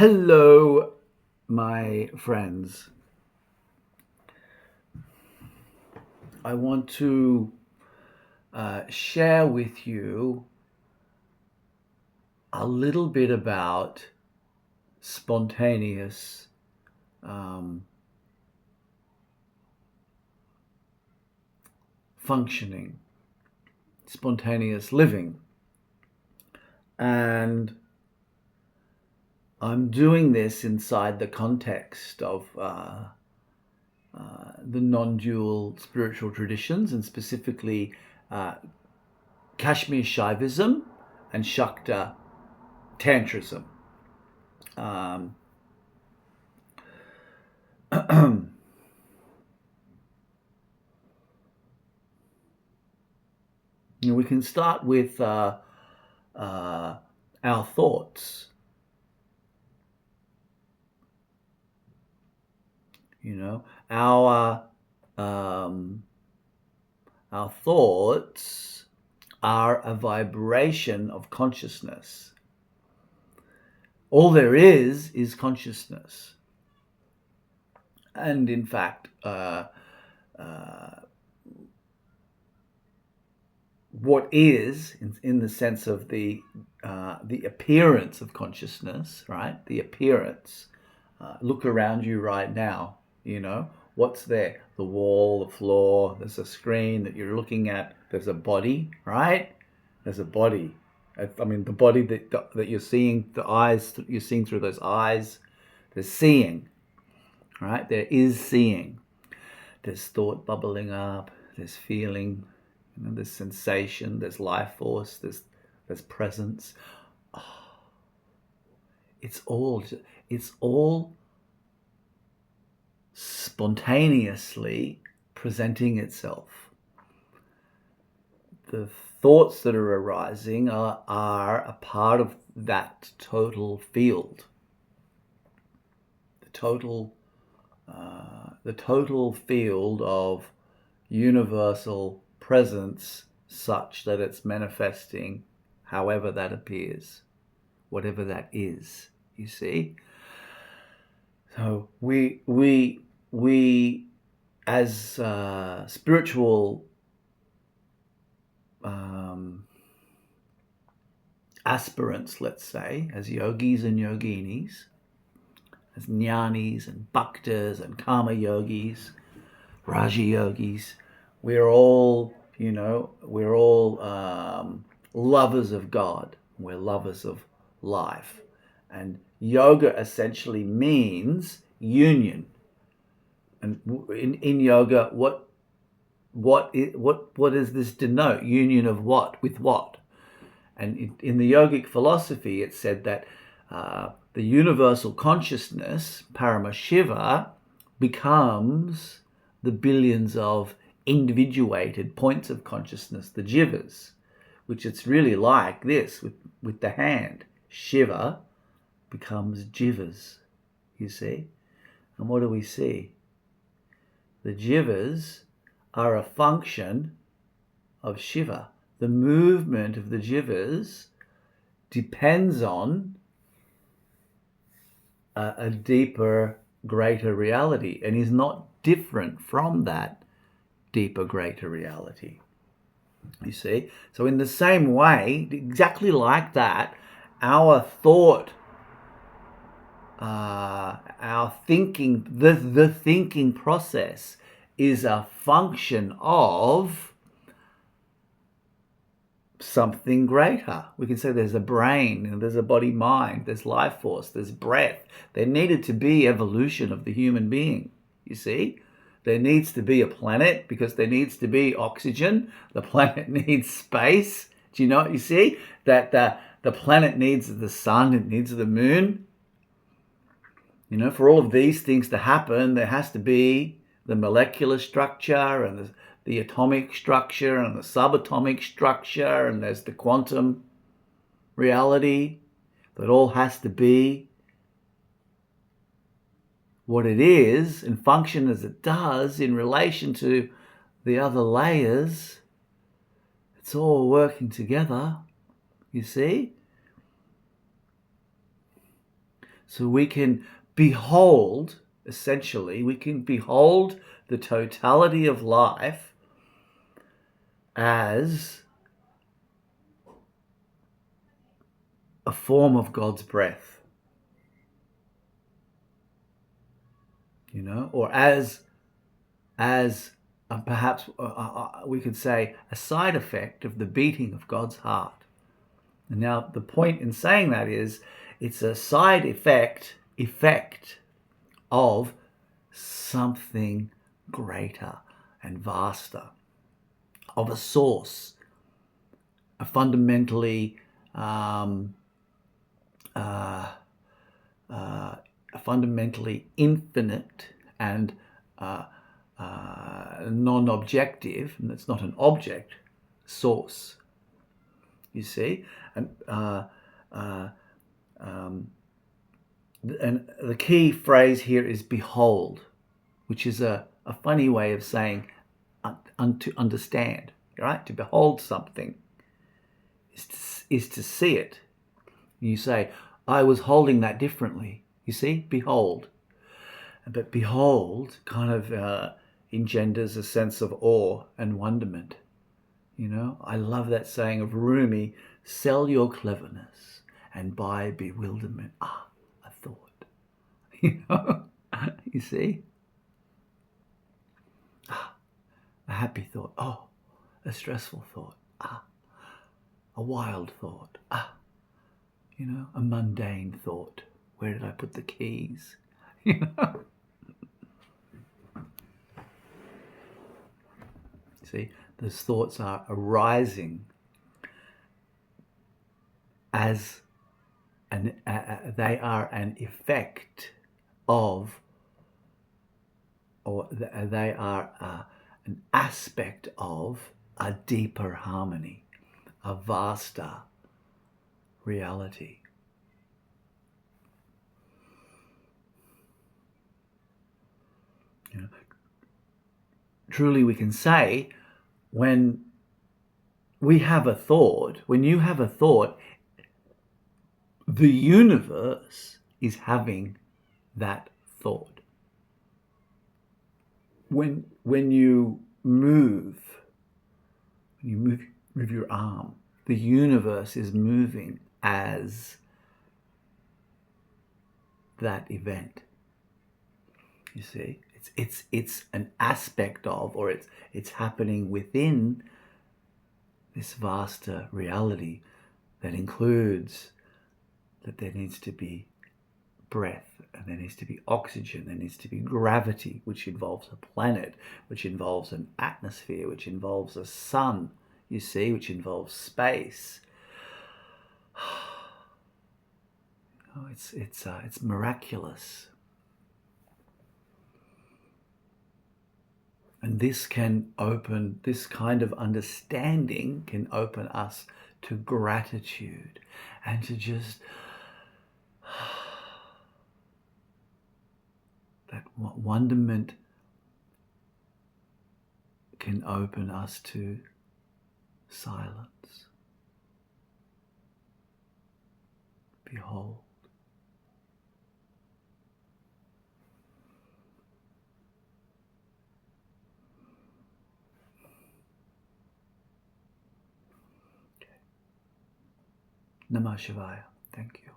Hello, my friends. I want to share with you a little bit about spontaneous um, functioning, spontaneous living. And I'm doing this inside the context of the non-dual spiritual traditions, and specifically uh, Kashmir Shaivism and Shakta Tantrism. Um, we can start with uh, our thoughts. You know, um, our thoughts are a vibration of consciousness. All there is consciousness, and in fact, uh, what is, in the sense of the appearance of consciousness, right? The appearance. Look around you right now. You know what's there? The wall, the floor. There's a screen that you're looking at. There's a body, right? There's a body. I mean, the body that you're seeing, the eyes you're seeing through those eyes. There's seeing, right? There is seeing. There's thought bubbling up. There's feeling. There's sensation. There's life force. There's presence. It's all. It's all spontaneously presenting itself. The thoughts that are arising are a part of that total field. The total field of universal presence, such that it's manifesting however that appears, whatever that is. You see. So we as spiritual aspirants, let's say, as yogis and yoginis, as jnanis and bhaktas and karma yogis, raja yogis, we're all, lovers of God. We're lovers of life, and yoga essentially means union. And in yoga, what does this denote? Union of what with what? And in the yogic philosophy, it said that the universal consciousness, Paramashiva, becomes the billions of individuated points of consciousness, the jivas, which it's really like this with the hand. Shiva becomes jivas, you see. And what do we see? The jivas are a function of Shiva. The movement of the jivas depends on a deeper, greater reality, and is not different from that deeper, greater reality. You see? So in the same way, exactly like that, our thought, our thinking, the thinking process is a function of something greater. We can say there's a brain, and there's a body mind, there's life force, there's breath. There needed to be evolution of the human being, you see. There needs to be a planet because there needs to be oxygen. The planet needs space. Do you know what you see? That the planet needs the sun, it needs the moon. You know, for all of these things to happen, there has to be the molecular structure and the atomic structure and the subatomic structure, and there's the quantum reality. That all has to be what it is and function as it does in relation to the other layers. It's all working together, you see. So we can behold, essentially, we can behold the totality of life as a form of God's breath, or as perhaps we could say a side effect of the beating of God's heart. And now the point in saying that is it's a side effect of something greater and vaster, of a source, a fundamentally infinite and non-objective, and it's not an object, source. You see, and the key phrase here is behold, which is a funny way of saying to understand. Right? To behold something is to see it. You say, I was holding that differently. You see, behold. But behold kind of engenders a sense of awe and wonderment. I love that saying of Rumi, sell your cleverness and buy bewilderment. A thought. You see? A happy thought. A stressful thought. A wild thought. A mundane thought. Where did I put the keys? See, those thoughts are arising as they are an effect of, or they are an aspect of a deeper harmony, a vaster reality. Truly we can say, when we have a thought, when you have a thought, the universe is having that thought. When you move your arm, the universe is moving as that event. You see, it's an aspect of, or it's happening within this vaster reality that includes that there needs to be breath, and there needs to be oxygen, there needs to be gravity, which involves a planet, which involves an atmosphere, which involves a sun, you see, which involves space. It's miraculous. And this kind of understanding can open us to gratitude and to just that wonderment can open us to silence. Behold. Namah Shivaya. Thank you.